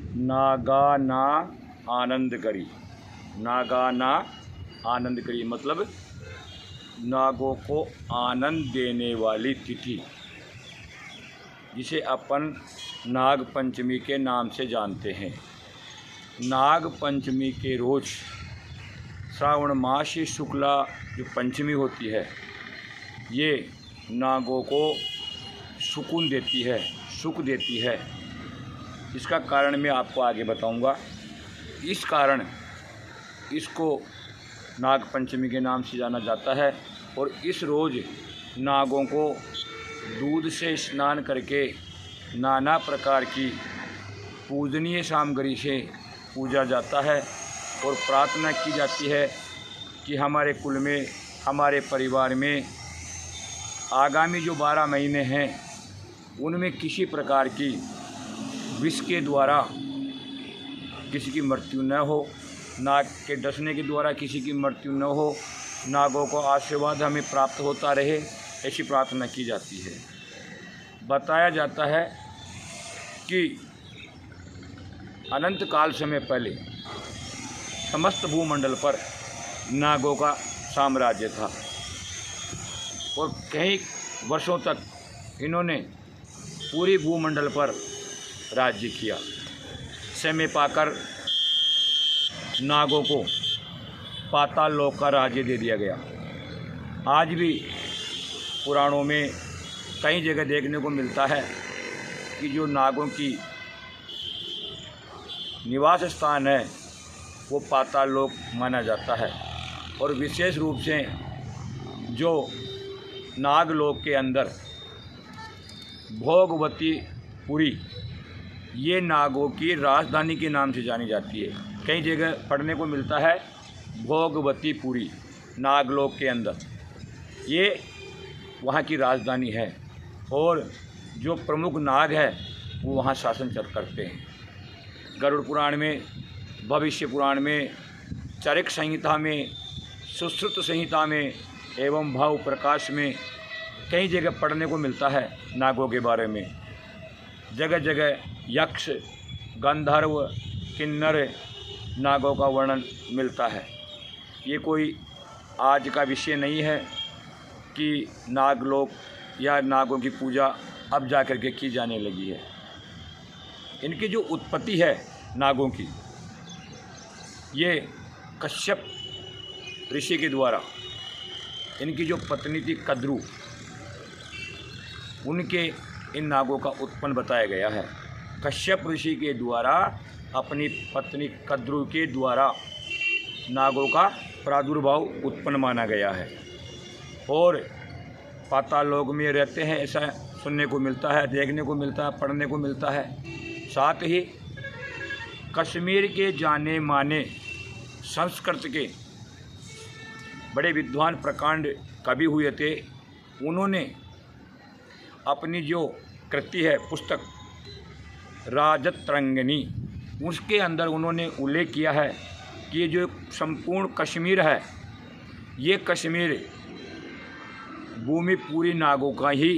नागा ना आनंद करी। नागा ना आनंद करी मतलब नागों को आनंद देने वाली तिथि, जिसे अपन नाग पंचमी के नाम से जानते हैं। नाग पंचमी के रोज़ श्रावण मास की शुक्ला जो पंचमी होती है, ये नागों को सुकून देती है, सुख देती है। इसका कारण मैं आपको आगे बताऊंगा। इस कारण इसको नाग पंचमी के नाम से जाना जाता है। और इस रोज़ नागों को दूध से स्नान करके नाना प्रकार की पूजनीय सामग्री से पूजा जाता है और प्रार्थना की जाती है कि हमारे कुल में, हमारे परिवार में आगामी जो 12 महीने हैं उनमें किसी प्रकार की विष के द्वारा किसी की मृत्यु न हो, नाग के डसने के द्वारा किसी की मृत्यु न हो, नागों को आशीर्वाद हमें प्राप्त होता रहे, ऐसी प्रार्थना की जाती है। बताया जाता है कि अनंत काल समय पहले समस्त भूमंडल पर नागों का साम्राज्य था और कई वर्षों तक इन्होंने पूरी भूमंडल पर राज्य किया। समय पाकर नागों को पाताल लोक का राज्य दे दिया गया। आज भी पुराणों में कई जगह देखने को मिलता है कि जो नागों की निवास स्थान है वो पाताल लोक माना जाता है। और विशेष रूप से जो नागलोक के अंदर भोगवतीपुरी, ये नागों की राजधानी के नाम से जानी जाती है। कई जगह पढ़ने को मिलता है भोगवतीपुरी नागलोक के अंदर, ये वहाँ की राजधानी है और जो प्रमुख नाग है वो वहाँ शासन करते हैं। गरुड़ पुराण में, भविष्य पुराण में, चरक संहिता में, सुश्रुत संहिता में एवं भाव प्रकाश में कई जगह पढ़ने को मिलता है नागों के बारे में। जगह जगह यक्ष, गंधर्व, किन्नर नागों का वर्णन मिलता है। ये कोई आज का विषय नहीं है कि नागलोक या नागों की पूजा अब जा कर के की जाने लगी है। इनकी जो उत्पत्ति है नागों की, ये कश्यप ऋषि के द्वारा, इनकी जो पत्नी थी कद्रु, उनके इन नागों का उत्पन्न बताया गया है। कश्यप ऋषि के द्वारा अपनी पत्नी कद्रु के द्वारा नागों का प्रादुर्भाव उत्पन्न माना गया है और पाताल लोक में रहते हैं, ऐसा सुनने को मिलता है, देखने को मिलता है, पढ़ने को मिलता है। साथ ही कश्मीर के जाने माने संस्कृत के बड़े विद्वान प्रकांड कवि हुए थे, उन्होंने अपनी जो कृति है पुस्तक राजतरंगिणी, उसके अंदर उन्होंने उल्लेख किया है कि ये जो संपूर्ण कश्मीर है, ये कश्मीर भूमि पूरी नागों का ही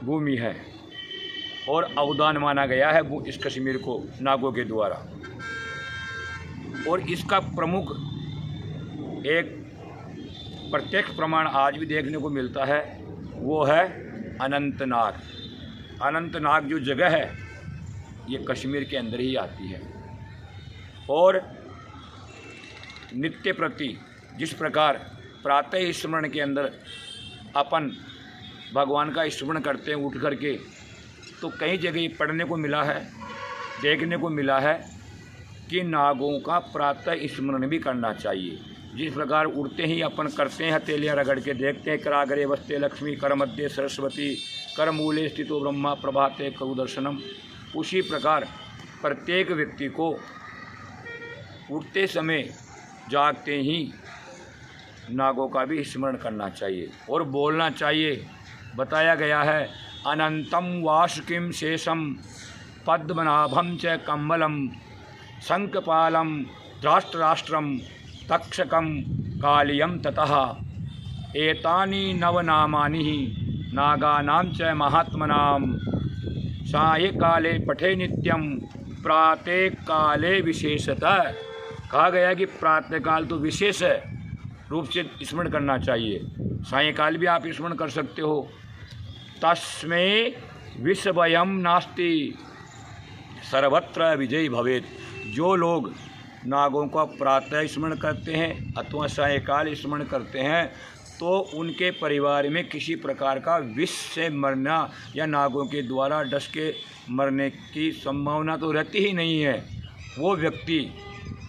भूमि है और अवदान माना गया है इस कश्मीर को नागों के द्वारा। और इसका प्रमुख एक प्रत्यक्ष प्रमाण आज भी देखने को मिलता है, वो है अनंतनाग। अनंतनाग जो जगह है ये कश्मीर के अंदर ही आती है। और नित्य प्रति जिस प्रकार प्रातः स्मरण के अंदर अपन भगवान का स्मरण करते हैं उठ करके, तो कई जगह पढ़ने को मिला है, देखने को मिला है कि नागों का प्रातः स्मरण भी करना चाहिए। जिस प्रकार उठते ही अपन करते हैं हथेलियाँ रगड़ के, देखते हैं कराग्रे वस्ते लक्ष्मी, कर मध्य सरस्वती, कर मूले स्थितो ब्रह्मा, प्रभाते करु दर्शनम, उसी प्रकार प्रत्येक व्यक्ति को उठते समय, जागते ही नागों का भी स्मरण करना चाहिए और बोलना चाहिए। बताया गया है अनंतम वासुकिम शेषम पद्मनाभम च कम्बलम शंखपालम राष्ट्रराष्ट्रम तक्षकम कालियम ततः एतानि नवनामानि नागानां च महात्मनां सायंकाले पठे नित्यम प्रातः काले विशेषतः। कहा गया कि प्रातःकाल तो विशेष रूप से स्मरण करना चाहिए, सायंकाल भी आप स्मरण कर सकते हो। तस्मै विषभयम नास्ति सर्वत्र विजयी भवेत्। जो लोग नागों का प्रातः स्मरण करते हैं अथवा सायंकाल स्मरण करते हैं तो उनके परिवार में किसी प्रकार का विष से मरना या नागों के द्वारा डस के मरने की संभावना तो रहती ही नहीं है। वो व्यक्ति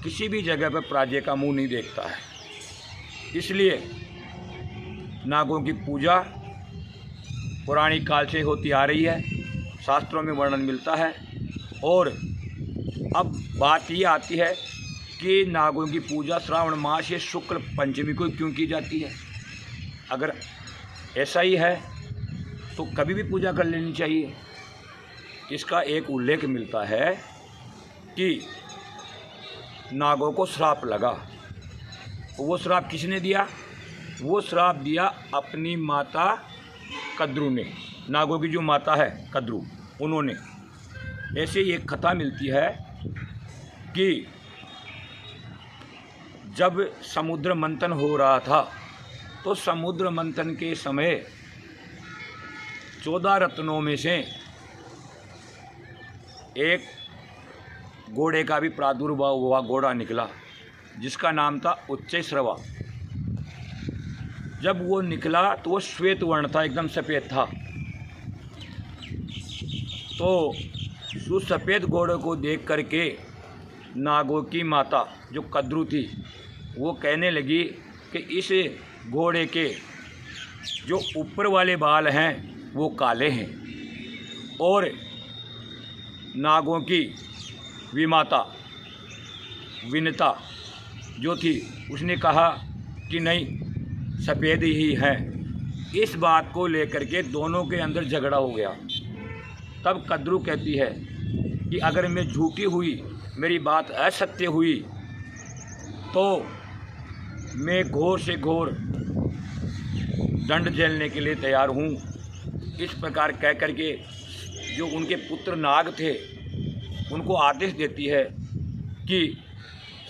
किसी भी जगह पर पराजय का मुंह नहीं देखता है। इसलिए नागों की पूजा पौराणिक काल से होती आ रही है, शास्त्रों में वर्णन मिलता है। और अब बात ये आती है कि नागों की पूजा श्रावण मास या शुक्ल पंचमी को क्यों की जाती है। अगर ऐसा ही है तो कभी भी पूजा कर लेनी चाहिए। इसका एक उल्लेख मिलता है कि नागों को श्राप लगा, तो वो श्राप किसने दिया? वो श्राप दिया अपनी माता कद्रू ने। नागों की जो माता है कद्रू, उन्होंने। ऐसे एक कथा मिलती है कि जब समुद्र मंथन हो रहा था तो समुद्र मंथन के समय 14 रत्नों में से एक घोड़े का भी प्रादुर्भाव हुआ, घोड़ा निकला जिसका नाम था उच्चैश्रवा। जब वो निकला तो वो श्वेत वर्ण था, एकदम सफ़ेद था। तो उस सफ़ेद घोड़े को देख करके नागों की माता जो कद्रू थी वो कहने लगी कि इस घोड़े के जो ऊपर वाले बाल हैं वो काले हैं। और नागों की विमाता विनता जो थी उसने कहा कि नहीं, सफ़ेद ही है। इस बात को लेकर के दोनों के अंदर झगड़ा हो गया। तब कद्रू कहती है कि अगर मैं झूठी हुई, मेरी बात असत्य हुई, तो मैं घोर से घोर दंड झेलने के लिए तैयार हूँ। इस प्रकार कह कर के जो उनके पुत्र नाग थे उनको आदेश देती है कि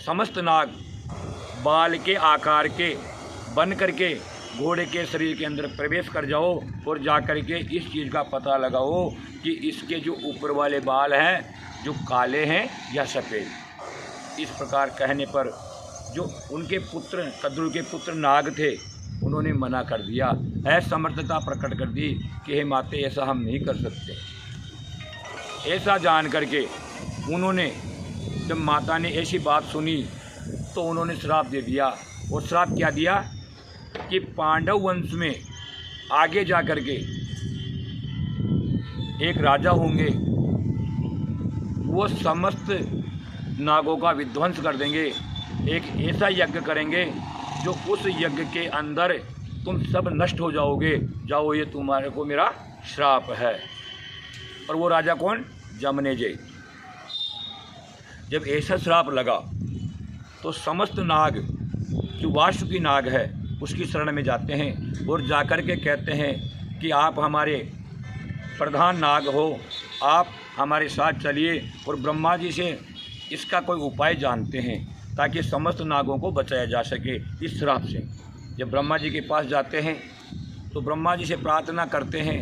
समस्त नाग बाल के आकार के बन करके घोड़े के शरीर के अंदर प्रवेश कर जाओ और जा कर के इस चीज़ का पता लगाओ कि इसके जो ऊपर वाले बाल हैं जो काले हैं या सफ़ेद। इस प्रकार कहने पर जो उनके पुत्र कद्रू के पुत्र नाग थे उन्होंने मना कर दिया, असमर्थता प्रकट कर दी कि हे माते, ऐसा हम नहीं कर सकते। ऐसा जान करके उन्होंने, जब माता ने ऐसी बात सुनी तो उन्होंने श्राप दे दिया। और श्राप क्या दिया कि पांडव वंश में आगे जा कर के एक राजा होंगे, वो समस्त नागों का विध्वंस कर देंगे। एक ऐसा यज्ञ करेंगे जो उस यज्ञ के अंदर तुम सब नष्ट हो जाओगे। जाओ, ये तुम्हारे को मेरा श्राप है। और वो राजा कौन? जमनेजय। जब ऐसा श्राप लगा तो समस्त नाग, जो वासुकी नाग है, उसकी शरण में जाते हैं और जाकर के कहते हैं कि आप हमारे प्रधान नाग हो, आप हमारे साथ चलिए और ब्रह्मा जी से इसका कोई उपाय जानते हैं ताकि समस्त नागों को बचाया जा सके इस श्राप से। जब ब्रह्मा जी के पास जाते हैं तो ब्रह्मा जी से प्रार्थना करते हैं।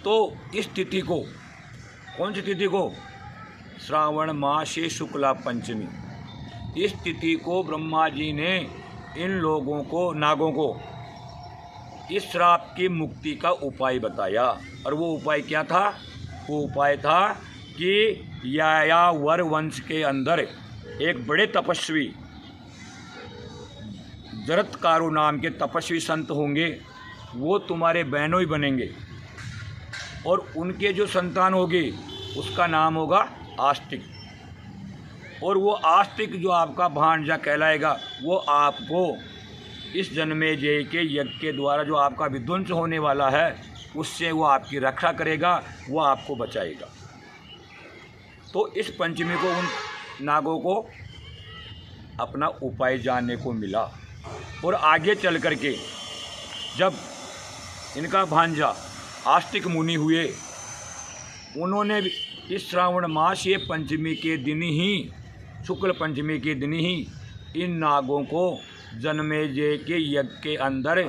तो इस तिथि को, कौन सी तिथि को? श्रावण मासे शुक्ला पंचमी। इस तिथि को ब्रह्मा जी ने इन लोगों को, नागों को, इस श्राप की मुक्ति का उपाय बताया। और वो उपाय क्या था? वो उपाय था कि यायावर वंश के अंदर एक बड़े तपस्वी जरत्कारु नाम के तपस्वी संत होंगे, वो तुम्हारे बहनों ही बनेंगे। और उनके जो संतान होगी उसका नाम होगा आस्तिक। और वो आस्तिक जो आपका भांजा कहलाएगा, वो आपको इस जन्मेजय के यज्ञ के द्वारा जो आपका विध्वंस होने वाला है उससे वो आपकी रक्षा करेगा, वो आपको बचाएगा। तो इस पंचमी को उन नागों को अपना उपाय जानने को मिला। और आगे चल कर के जब इनका भांजा आस्तिक मुनि हुए उन्होंने इस श्रावण मास ये पंचमी के दिन ही, शुक्ल पंचमी के दिन ही इन नागों को जन्मेजय के यज्ञ के अंदर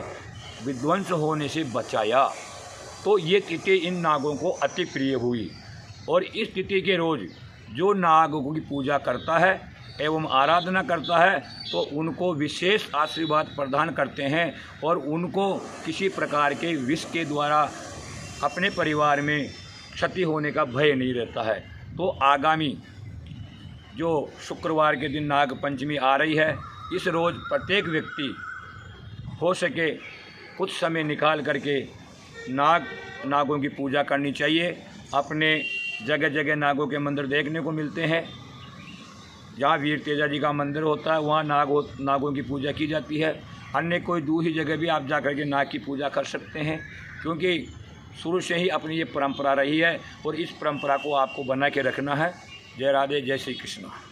विध्वंस होने से बचाया। तो ये तिथि इन नागों को अति प्रिय हुई और इस तिथि के रोज़ जो नागों की पूजा करता है एवं आराधना करता है तो उनको विशेष आशीर्वाद प्रदान करते हैं और उनको किसी प्रकार के विष के द्वारा अपने परिवार में क्षति होने का भय नहीं रहता है। तो आगामी जो शुक्रवार के दिन नाग पंचमी आ रही है, इस रोज़ प्रत्येक व्यक्ति हो सके कुछ समय निकाल करके नागों की पूजा करनी चाहिए। अपने जगह जगह नागों के मंदिर देखने को मिलते हैं। जहाँ वीर तेजा जी का मंदिर होता है वहाँ नागों की पूजा की जाती है। अन्य कोई दूसरी जगह भी आप जा कर के नाग की पूजा कर सकते हैं, क्योंकि शुरू से ही अपनी ये परंपरा रही है और इस परंपरा को आपको बना के रखना है। जय राधे, जय श्री कृष्ण।